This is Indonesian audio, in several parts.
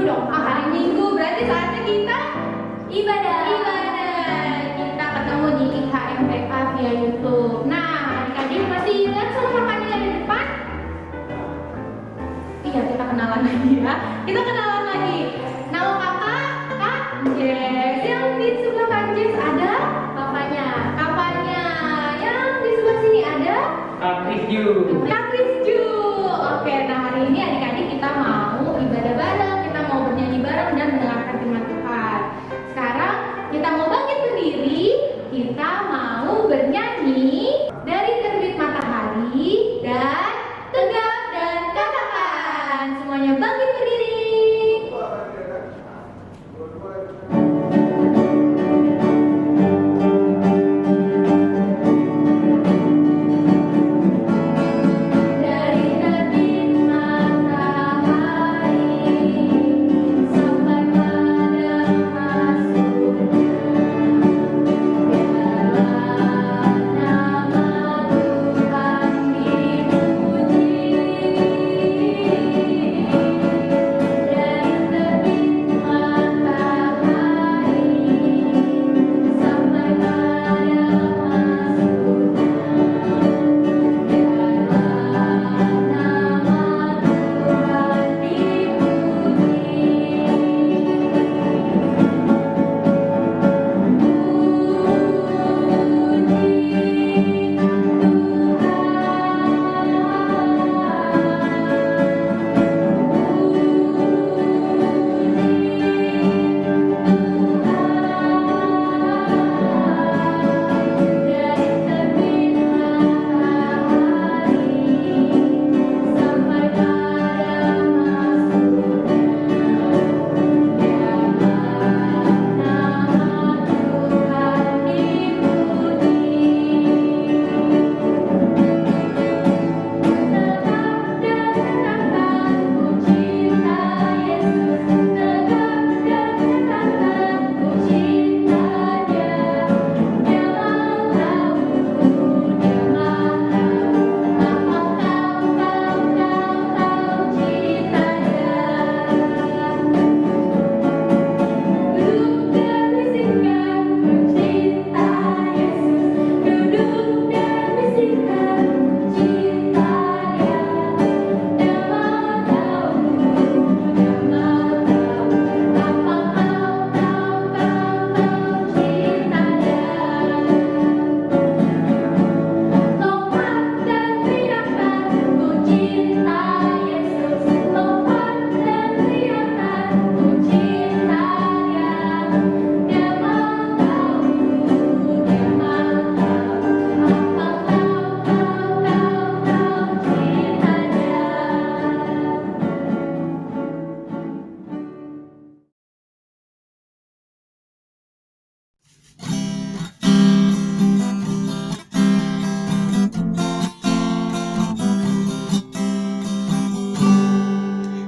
dong. Hari Minggu berarti saatnya kita Ibadah. Kita ketemu di IHMPA via YouTube. Nah, adik-adik masih ingat sama kakaknya yang di depan? Iya, kita kenalan lagi ya. Kita kenalan lagi. Nama kakak, Kak Jess. Yang di sebelah Kak Jess ada Papanya. kakaknya. Yang di sebelah sini ada Kak Krisju. Kak Krisju. Oke, nah hari ini adik-adik kita mau ibadah bareng, kita mau bernyanyi bareng dan mendengarkan firman Tuhan. Sekarang kita mau bangkit berdiri, kita mau bernyanyi dari terbit matahari dan tegap dan katakan. Semuanya bangkit berdiri. Dari terbit matahari sampai pada masuknya, biarlah nama Tuhan dipuji. Dari terbit matahari sampai pada masuknya,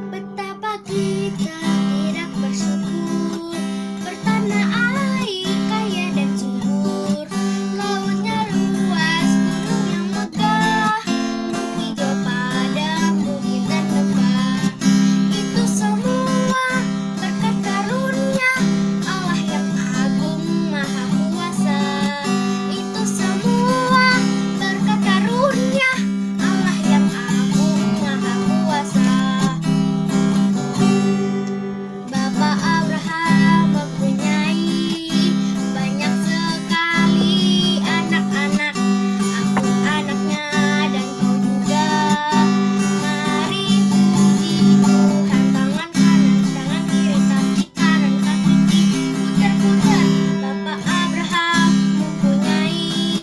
Betapa kita tidak bersyukur, bertanah air kaya dan subur, lautnya luas, gunung yang megah, menghijau padang, bukit dan lembah. Itu semua berkat karunia Allah yang agung maha kuasa. Itu semua berkat karunia Allah yang agung maha kuasa. Bapak Abraham mempunyai banyak sekali anak-anak. Aku anaknya dan kau juga. Mari puji Tuhan, tangan kanan, tangan kiri, kaki kanan, kaki kiri, putar-putar. Bapak Abraham mempunyai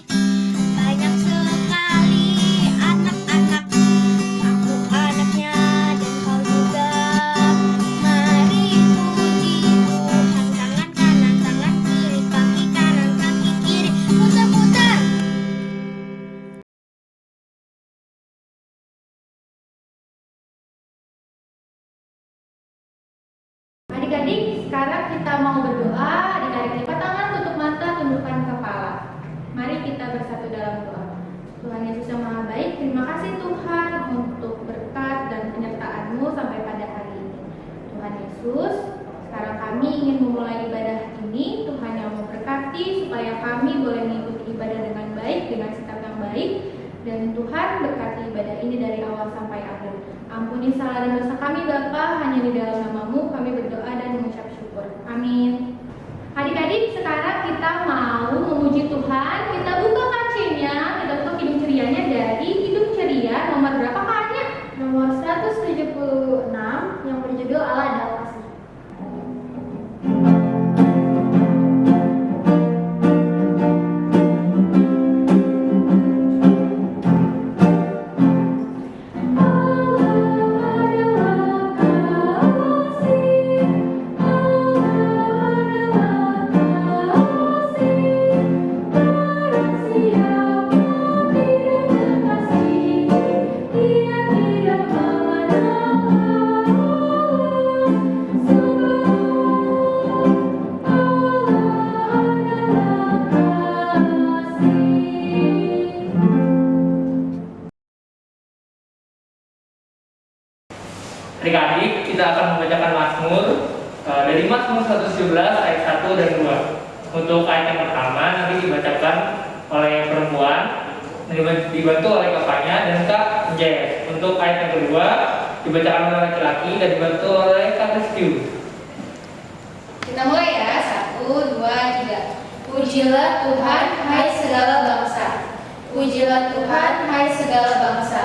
banyak sekali anak-anak. Aku anaknya dan kau juga. Mari puji Tuhan, tangan kanan, tangan kiri, kaki kanan, kaki kiri, putar-putar. Adik-adik, sekarang kita mau berdoa. Adik-adik lipat tangan, tutup mata, tundukkan kepala. Mari kita bersatu dalam doa. Tuhan Yesus yang Maha Baik, terima kasih Tuhan untuk berkat dan penyertaan-Mu sampai pada hari ini. Tuhan Yesus, supaya kami boleh mengikuti ibadah dengan baik, dengan sikap yang baik. Dan Tuhan berkati ibadah ini dari awal sampai akhir. Ampuni salah dan dosa kami Bapa, hanya di dalam nama-Mu kami berdoa dan mengucap syukur. Amin. Adik-adik, sekarang kita mau memuji Tuhan. Kita buka kancingnya, kita buka Kidung Cerianya dari Kidung Ceria nomor berapa kakaknya? Nomor 176 yang berjudul Allah adalah Kasih. Adik-adik, kita akan membacakan Mazmur dari Mazmur 117 ayat 1 dan 2. Untuk ayat yang pertama nanti dibacakan oleh perempuan, dibantu oleh kakaknya dan Kak Jess. Untuk ayat yang kedua dibacakan oleh laki-laki dan dibantu oleh Kak Rescue. Kita mulai ya, 1, 2, 3. Pujilah Tuhan, hai segala bangsa. Pujilah Tuhan, hai segala bangsa.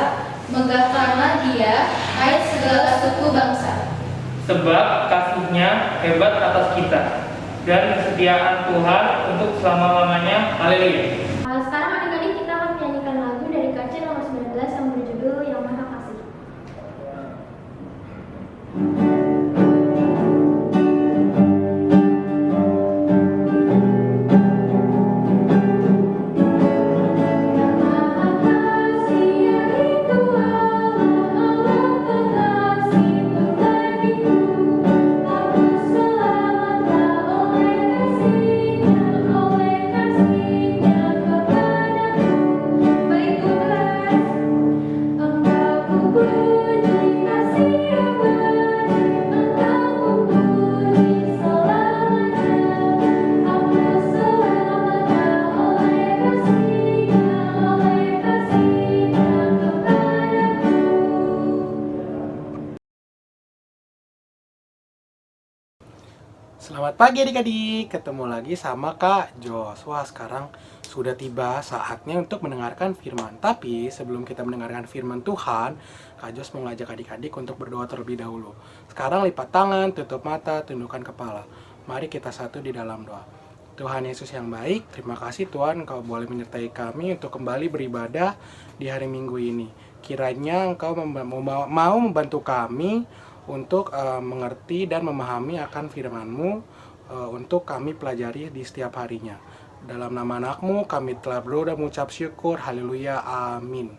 Megahkanlah Dia, hai segala suku bangsa. Sebab kasih-Nya hebat atas kita dan kesetiaan Tuhan untuk selama-lamanya. Haleluya. Sekarang adik-adik kita akan menyanyikan lagu dari KC nomor 19 yang berjudul Yang Maha Kasih. Selamat pagi adik-adik, ketemu lagi sama Kak Jos. Wah, sekarang sudah tiba saatnya untuk mendengarkan firman. Tapi sebelum kita mendengarkan firman Tuhan, Kak Jos mau ngajak adik-adik untuk berdoa terlebih dahulu. Sekarang lipat tangan, tutup mata, tundukkan kepala. Mari kita satu di dalam doa. Tuhan Yesus yang baik, terima kasih Tuhan Engkau boleh menyertai kami untuk kembali beribadah di hari Minggu ini. Kiranya Engkau mau membantu kami untuk mengerti dan memahami akan firman-Mu untuk kami pelajari di setiap harinya. Dalam nama anak-Mu kami telah berdoa dan mengucap syukur. Haleluya. Amin.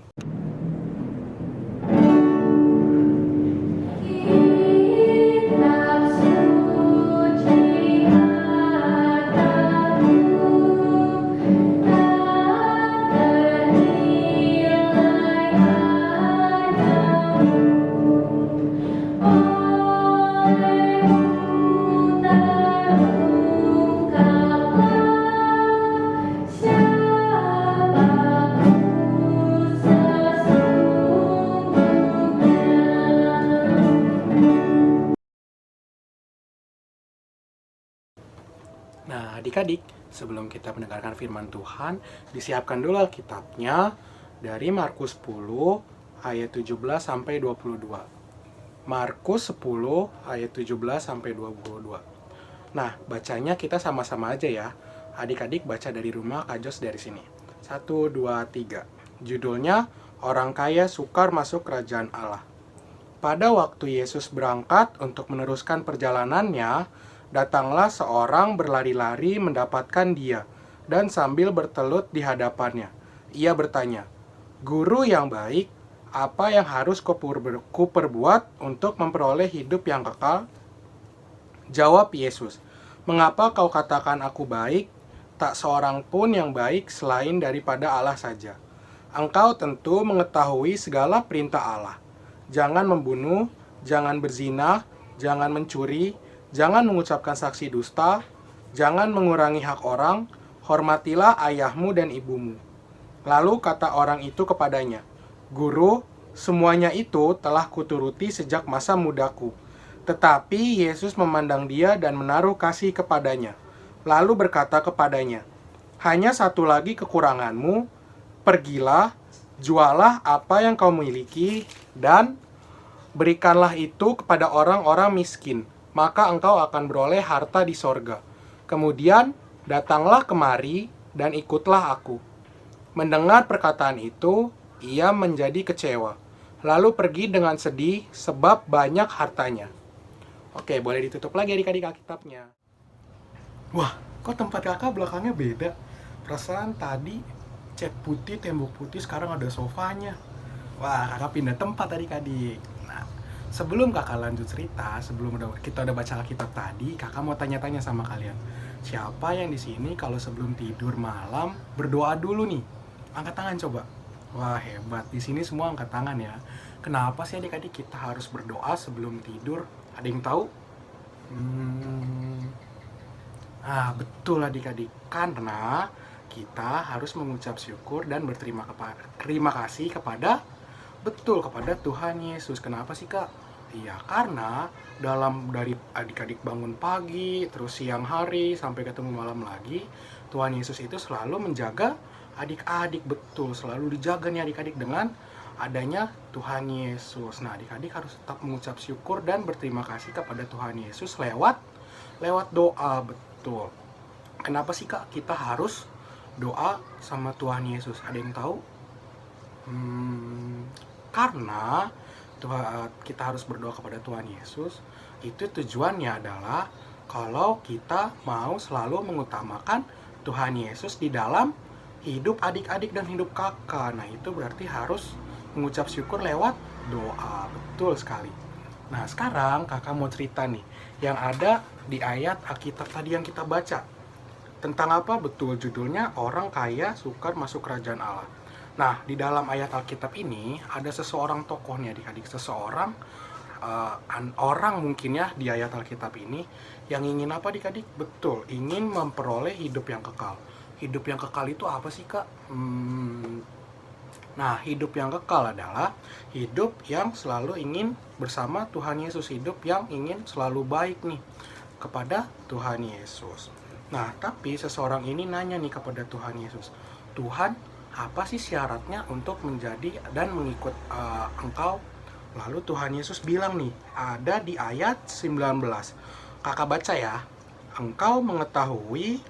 Nah, adik-adik, sebelum kita mendengarkan firman Tuhan, disiapkan dulu Alkitabnya dari Markus 10 ayat 17 sampai 22. Markus 10 ayat 17 sampai 22. Nah, bacanya kita sama-sama aja ya. Adik-adik baca dari rumah, Kak Jos dari sini. 1, 2, 3. Judulnya, Orang Kaya Sukar Masuk Kerajaan Allah. Pada waktu Yesus berangkat untuk meneruskan perjalanannya, datanglah seorang berlari-lari mendapatkan dia, dan sambil bertelut di hadapannya. Ia bertanya, "Guru yang baik, apa yang harus kuperbuat untuk memperoleh hidup yang kekal?" Jawab Yesus, "Mengapa kau katakan aku baik? Tak seorang pun yang baik selain daripada Allah saja. Engkau tentu mengetahui segala perintah Allah. Jangan membunuh, jangan berzina, jangan mencuri, jangan mengucapkan saksi dusta, jangan mengurangi hak orang, hormatilah ayahmu dan ibumu. Lalu kata orang itu kepadanya, Guru, semuanya itu telah kuturuti sejak masa mudaku. Tetapi Yesus memandang dia dan menaruh kasih kepadanya. Lalu berkata kepadanya, hanya satu lagi kekuranganmu, pergilah, jualah apa yang kau miliki, dan berikanlah itu kepada orang-orang miskin, maka engkau akan beroleh harta di sorga. Kemudian datanglah kemari dan ikutlah aku. Mendengar perkataan itu, ia menjadi kecewa, lalu pergi dengan sedih sebab banyak hartanya. Oke, boleh ditutup lagi adik-adik Alkitabnya. Wah, kok tempat kakak belakangnya beda? Perasaan tadi cat putih, tembok putih, sekarang ada sofanya. Wah, kakak pindah tempat adik-adik. Nah, sebelum kakak lanjut cerita, sebelum kita udah baca Alkitab tadi, kakak mau tanya-tanya sama kalian. Siapa yang di sini kalau sebelum tidur malam berdoa dulu nih? Angkat tangan coba. Wah, hebat. Di sini semua angkat tangan ya. Kenapa sih adik-adik kita harus berdoa sebelum tidur? Ada yang tahu? Betul adik-adik. Karena kita harus mengucap syukur dan berterima kasih kepada Tuhan Yesus. Kenapa sih kak? Iya, karena dari adik-adik bangun pagi, terus siang hari, sampai ketemu malam lagi, Tuhan Yesus itu selalu menjaga adik-adik, betul, selalu dijaga nih adik-adik dengan adanya Tuhan Yesus. Nah, adik-adik harus tetap mengucap syukur dan berterima kasih kepada Tuhan Yesus lewat doa, betul. Kenapa sih kak kita harus doa sama Tuhan Yesus? Ada yang tahu? Karena kita harus berdoa kepada Tuhan Yesus, itu tujuannya adalah kalau kita mau selalu mengutamakan Tuhan Yesus di dalam hidup adik-adik dan hidup kakak. Nah, itu berarti harus mengucap syukur lewat doa, betul sekali. Nah, sekarang kakak mau cerita nih yang ada di ayat Alkitab tadi yang kita baca. Tentang apa? Betul, judulnya orang kaya sukar masuk kerajaan Allah. Nah, di dalam ayat Alkitab ini ada seseorang tokoh nih adik-adik, seseorang orang mungkin ya di ayat Alkitab ini yang ingin apa adik-adik? Betul, ingin memperoleh hidup yang kekal. Hidup yang kekal itu apa sih kak? Nah, hidup yang kekal adalah hidup yang selalu ingin bersama Tuhan Yesus, hidup yang ingin selalu baik nih kepada Tuhan Yesus. Nah, tapi seseorang ini nanya nih kepada Tuhan Yesus, Tuhan, apa sih syaratnya untuk menjadi dan mengikut engkau? Lalu Tuhan Yesus bilang nih, ada di ayat 19. Kakak baca ya. Engkau mengetahui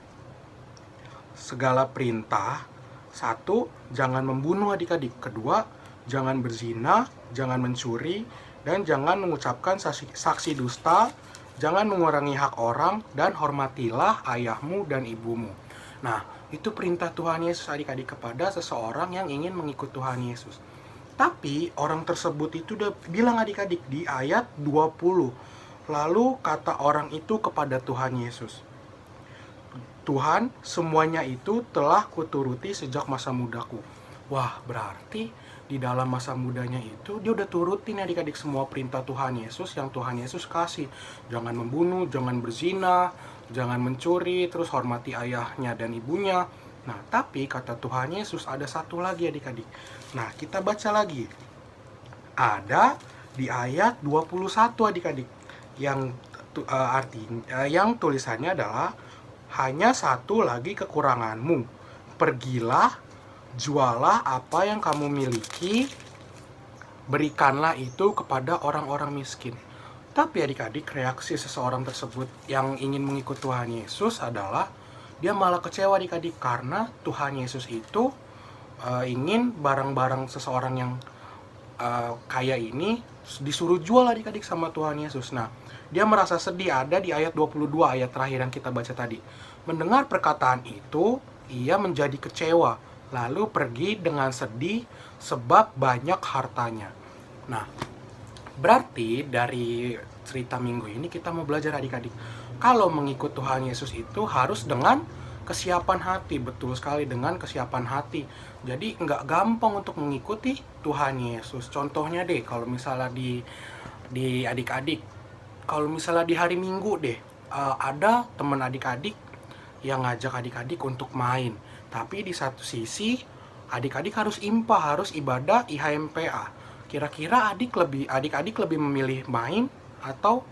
segala perintah. 1, jangan membunuh adik-adik. 2, jangan berzina, jangan mencuri, dan jangan mengucapkan saksi dusta, jangan mengurangi hak orang, dan hormatilah ayahmu dan ibumu. Nah, itu perintah Tuhan Yesus adik-adik kepada seseorang yang ingin mengikut Tuhan Yesus. Tapi orang tersebut itu udah bilang adik-adik di ayat 20. Lalu kata orang itu kepada Tuhan Yesus, Tuhan, semuanya itu telah kuturuti sejak masa mudaku. Wah, berarti di dalam masa mudanya itu dia udah turutin adik-adik semua perintah Tuhan Yesus yang Tuhan Yesus kasih. Jangan membunuh, jangan berzina, jangan mencuri, terus hormati ayahnya dan ibunya. Nah, tapi kata Tuhan Yesus ada satu lagi adik-adik. Nah, kita baca lagi. Ada di ayat 21 adik-adik. Yang artinya yang tulisannya adalah hanya satu lagi kekuranganmu. Pergilah, jualah apa yang kamu miliki, berikanlah itu kepada orang-orang miskin. Tapi adik-adik, reaksi seseorang tersebut yang ingin mengikut Tuhan Yesus adalah dia malah kecewa adik-adik karena Tuhan Yesus itu ingin barang-barang seseorang yang kaya ini disuruh jual adik-adik sama Tuhan Yesus. Nah, dia merasa sedih, ada di ayat 22, ayat terakhir yang kita baca tadi. Mendengar perkataan itu, ia menjadi kecewa, lalu pergi dengan sedih sebab banyak hartanya. Nah, berarti dari cerita minggu ini kita mau belajar adik-adik, kalau mengikut Tuhan Yesus itu harus dengan kesiapan hati. Betul sekali, dengan kesiapan hati. Jadi nggak gampang untuk mengikuti Tuhan Yesus. Contohnya deh, kalau misalnya di adik-adik, kalau misalnya di hari Minggu deh, ada teman adik-adik yang ngajak adik-adik untuk main. Tapi di satu sisi, adik-adik harus IMPA, harus ibadah IHMPA. Kira-kira adik-adik lebih memilih main atau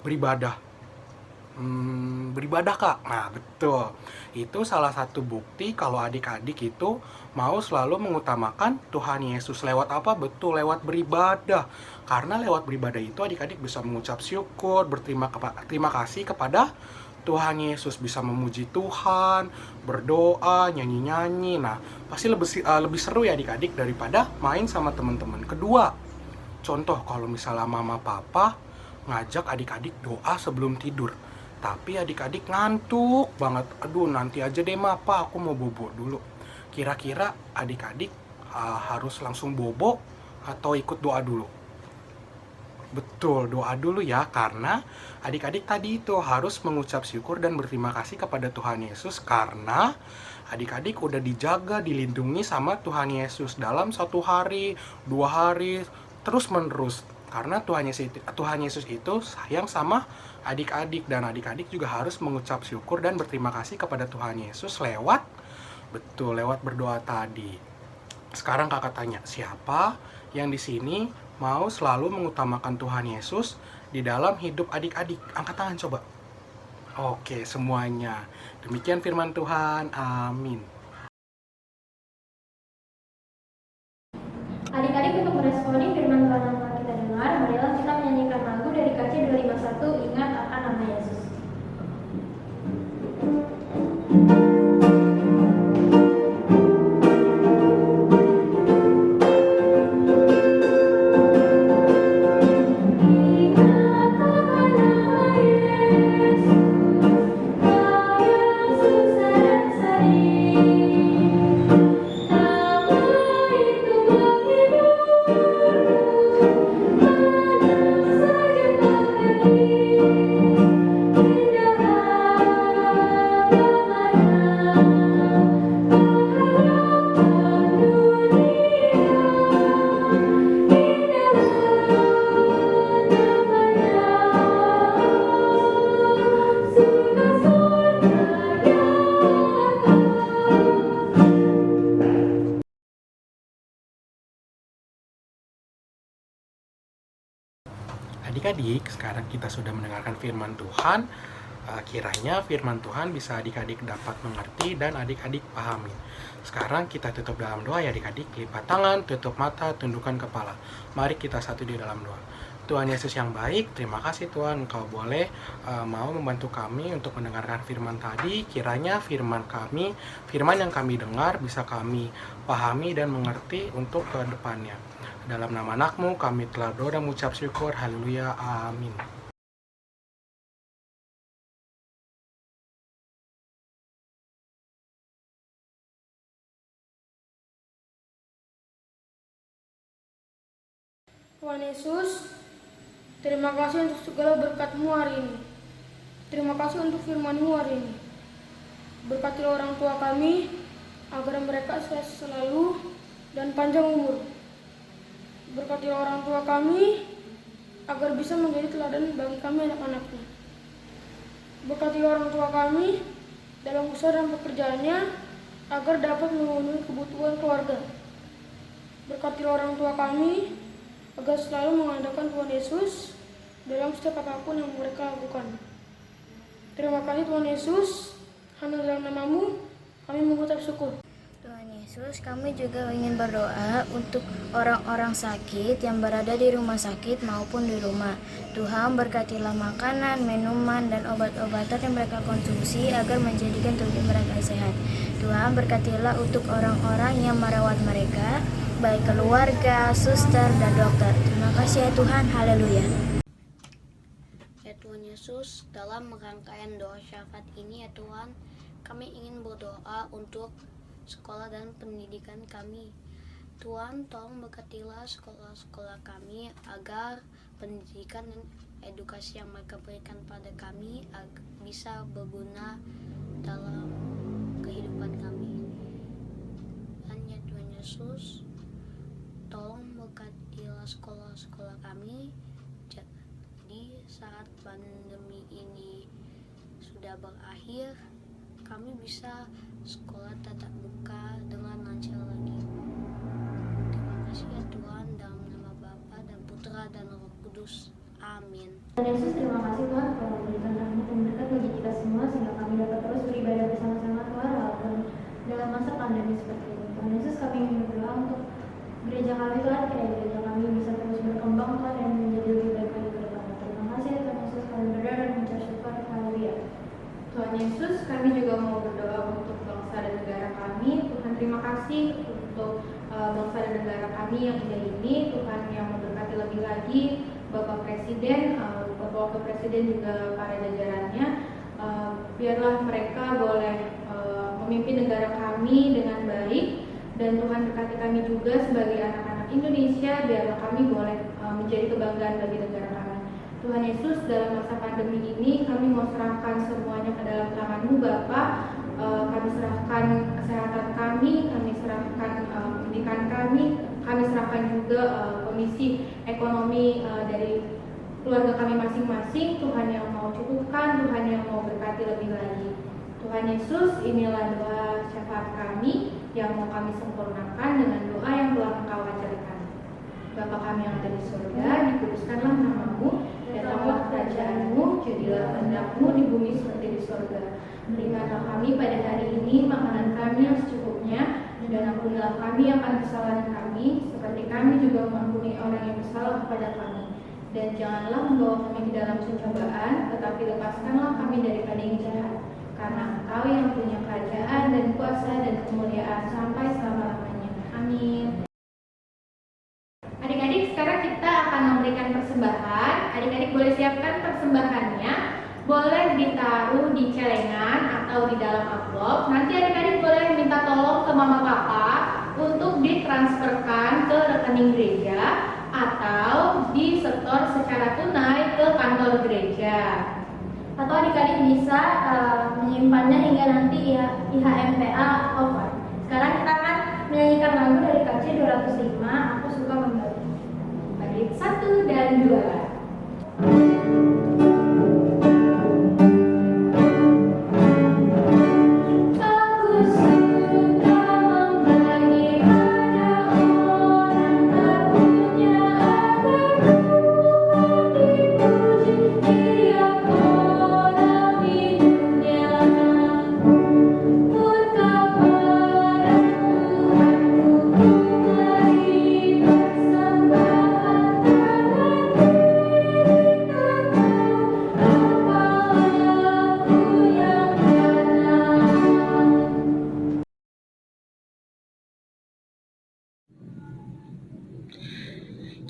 beribadah? Beribadah, Kak. Nah, betul. Itu salah satu bukti kalau adik-adik itu mau selalu mengutamakan Tuhan Yesus. Lewat apa? Betul, lewat beribadah. Karena lewat beribadah itu adik-adik bisa mengucap syukur, terima kasih kepada Tuhan Yesus, bisa memuji Tuhan, berdoa, nyanyi-nyanyi. Nah, pasti lebih seru ya adik-adik daripada main sama teman-teman. Kedua, contoh kalau misalnya mama papa ngajak adik-adik doa sebelum tidur. Tapi adik-adik ngantuk banget. Aduh, nanti aja deh ma, pa, aku mau bobo dulu. Kira-kira adik-adik harus langsung bobo atau ikut doa dulu? Betul, doa dulu ya, karena adik-adik tadi itu harus mengucap syukur dan berterima kasih kepada Tuhan Yesus karena adik-adik udah dijaga, dilindungi sama Tuhan Yesus dalam 1 hari, 2 hari, terus menerus. Karena Tuhan Yesus itu sayang sama adik-adik, dan adik-adik juga harus mengucap syukur dan berterima kasih kepada Tuhan Yesus lewat berdoa tadi. Sekarang kakak tanya, siapa yang di sini mau selalu mengutamakan Tuhan Yesus di dalam hidup adik-adik? Angkat tangan coba. Oke, semuanya. Demikian firman Tuhan. Amin. Adik-adik, untuk meresponi firman Tuhan yang telah kita dengar, marilah kita menyanyikan lagu dari KC 251, Ingat Akan Nama Yesus. Adik-adik, sekarang kita sudah mendengarkan firman Tuhan. Kiranya firman Tuhan bisa adik-adik dapat mengerti dan adik-adik pahami. Sekarang kita tutup dalam doa ya adik-adik. Lipat tangan, tutup mata, tundukkan kepala. Mari kita satu di dalam doa. Tuhan Yesus yang baik, terima kasih Tuhan Engkau boleh mau membantu kami untuk mendengarkan firman tadi. Kiranya firman yang kami dengar bisa kami pahami dan mengerti untuk ke depannya. Dalam nama Anak-Mu kami telah berdoa dan mengucap syukur. Haleluya. Amin. Tuhan Yesus, terima kasih untuk segala berkat-Mu hari ini. Terima kasih untuk firman-Mu hari ini. Berkatilah orang tua kami, agar mereka sehat selalu dan panjang umur. Berkatilah orang tua kami, agar bisa menjadi teladan bagi kami anak-anaknya. Berkatilah orang tua kami dalam usaha dan pekerjaannya, agar dapat memenuhi kebutuhan keluarga. Berkatilah orang tua kami, agar selalu mengandalkan Tuhan Yesus dalam setiap apapun yang mereka lakukan. Terima kasih Tuhan Yesus, hanya dalam nama-Mu kami mengucap syukur. Tuhan Yesus, kami juga ingin berdoa untuk orang-orang sakit yang berada di rumah sakit maupun di rumah. Tuhan, berkatilah makanan, minuman, dan obat-obatan yang mereka konsumsi agar menjadikan tubuh mereka sehat. Tuhan, berkatilah untuk orang-orang yang merawat mereka, baik keluarga, suster, dan dokter. Terima kasih ya Tuhan. Haleluya. Ya Tuhan Yesus, dalam rangkaian doa syafaat ini ya Tuhan, kami ingin berdoa untuk sekolah dan pendidikan kami. Tuhan, tolong berkatilah sekolah-sekolah kami agar pendidikan dan edukasi yang mereka berikan pada kami bisa berguna dalam kehidupan kami. Dan ya Tuhan Yesus, tolong berkatilah sekolah-sekolah kami. Jadi saat pandemi ini sudah berakhir, kami bisa sekolah tatap muka dengan lancar lagi. Terima kasih ya Tuhan, dalam nama Bapa dan Putra dan Roh Kudus. Amin. Tuhan Yesus, terima kasih Tuhan telah memberikan rahmat dan berkat bagi kita semua sehingga kami dapat terus beribadah bersama-sama Tuhan walaupun dalam masa pandemi seperti ini. Tuhan Yesus, kami ingin berdoa untuk gereja kami Tuhan, kiranya gereja kami bisa terus berkembang Tuhan dan menjadi lebih baik lagi ke depannya. Terima kasih Tuhan Yesus, kami berdoa dan mengucap syukur. Haleluya. Tuhan Yesus, kami juga mau berdoa untuk bangsa dan negara kami. Tuhan, terima kasih untuk bangsa dan negara kami yang indah ini. Tuhan yang memberkati lebih lagi Bapak Presiden, Bapak Wakil Presiden juga para jajarannya. Biarlah mereka boleh memimpin negara kami dengan baik. Dan Tuhan berkati kami juga sebagai anak-anak Indonesia. Biarlah kami boleh menjadi kebanggaan bagi negara kami. Tuhan Yesus, dalam masa pandemi ini kami mau serahkan semuanya ke dalam tangan-Mu Bapa. Kami serahkan kesehatan kami serahkan pendidikan kami serahkan juga kondisi ekonomi dari keluarga kami masing-masing. Tuhan yang mau cukupkan, Tuhan yang mau berkati lebih lagi. Tuhan Yesus, inilah doa syafaat kami yang mau kami sempurnakan dengan doa yang telah Engkau ajarkan. Bapa kami yang ada di surga, dikuduskanlah nama-Mu, datanglah kerajaan-Mu, jadilah kehendak-Mu di bumi seperti di surga. Berikanlah kami pada hari ini makanan kami yang secukupnya, dan ampunilah kami akan kesalahan kami, seperti kami juga mengampuni orang yang bersalah kepada kami. Dan janganlah membawa kami ke dalam pencobaan, tetapi lepaskanlah kami daripada yang jahat. Karena Engkau yang punya kerajaan dan kuasa dan kemuliaan sampai selama-lamanya. Amin. Adik-adik, sekarang kita akan memberikan persembahan. Adik-adik boleh siapkan persembahannya. Boleh ditaruh di celengan atau di dalam amplop. Nanti adik-adik boleh minta tolong ke mama papa untuk ditransferkan ke rekening gereja atau disetor secara tunai ke kantor gereja. Atau adik-adik bisa menyimpannya hingga nanti IHMPA offline. Sekarang kita akan menyanyikan lagu dari KC 205, Aku Suka Membagi. Bait 1 dan 2.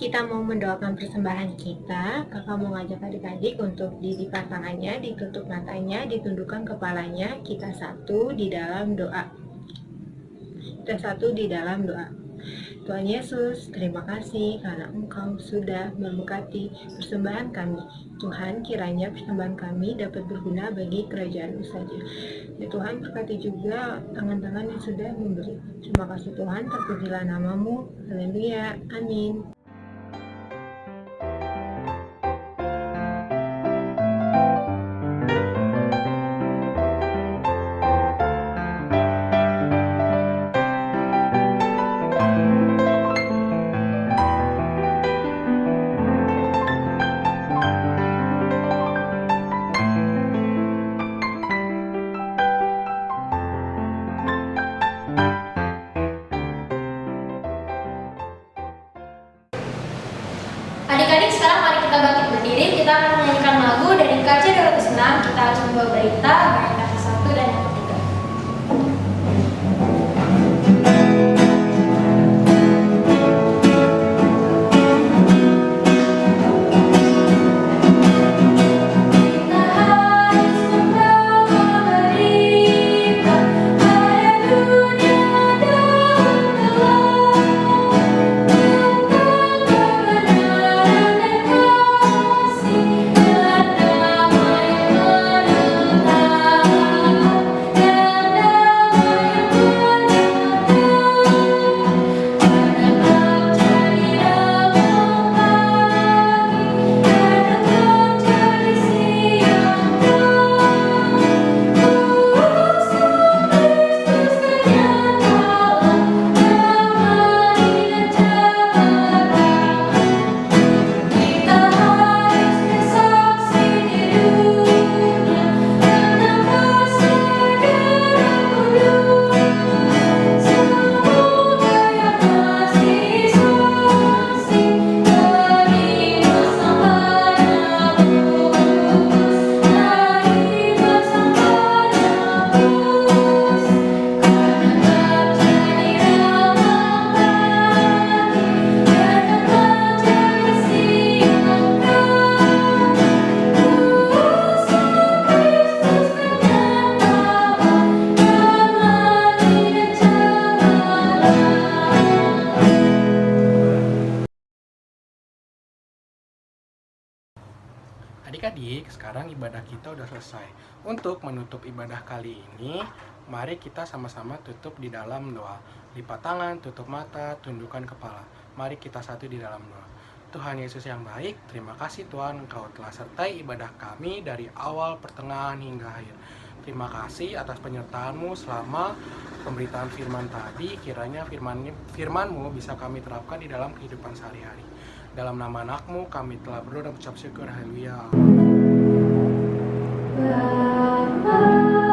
Kita mau mendoakan persembahan kita. Kakak mau ngajak adik-adik untuk dilipat tangannya, ditutup matanya, ditundukkan kepalanya. Kita satu di dalam doa. Tuhan Yesus, terima kasih karena Engkau sudah memberkati persembahan kami. Tuhan, kiranya persembahan kami dapat berguna bagi kerajaan-Mu saja. Ya Tuhan, berkati juga tangan-tangan yang sudah memberi. Terima kasih Tuhan, terpujilah nama-Mu. Haleluya. Amin. Adik-adik, sekarang mari kita bangkit berdiri. Kita akan menyanyikan lagu dari KC 206. Kita harus membawa berita, bait yang ke-1 dan yang ke-3. Kasih dan damai menentang sekarang ibadah kita udah selesai. Untuk menutup ibadah kali ini, mari kita sama-sama tutup di dalam doa. Lipat tangan, tutup mata, tundukkan kepala. Mari kita satu di dalam doa. Tuhan Yesus yang baik, terima kasih Tuhan Engkau telah sertai ibadah kami dari awal, pertengahan, hingga akhir. Terima kasih atas penyertaan-Mu selama pemberitaan firman tadi. Kiranya firman-Mu bisa kami terapkan di dalam kehidupan sehari-hari. Dalam nama anak-Mu kami telah berdoa dan ucap syukur. Haleluya. Bapa